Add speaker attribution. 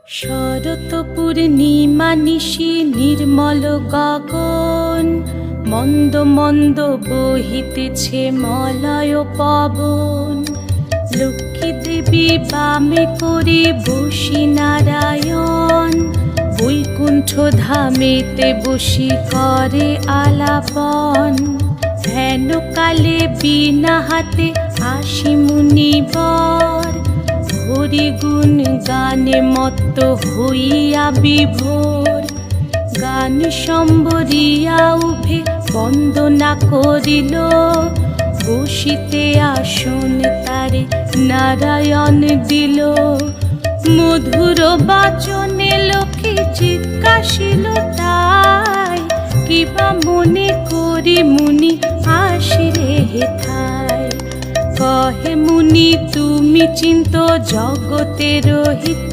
Speaker 1: শরৎ পূর্ণিমা নিশি নির্মল গগন, মন্দ মন্দ বহিতেছে মলয় পবন। লক্ষ্মী দেবী বামে করে বসি নারায়ণ, বৈকুণ্ঠ ধামেতে বসি করে আলাপন। হেন কালে বিনা হাতে আসি মুনিবর, হরি গুণ গানে মত্ত হইয়া বিভোর। গান সম্বরিয়া উভে বন্দনা করিল, বসিতে আসন তারে নারায়ণ দিল। মধুর বাচনে লোকে জিজ্ঞাসিল তাই, কিবা মনে করি মুনি আসিরে হেথায়। কহে মুনি তুমি চিন্ত জগতের হিত,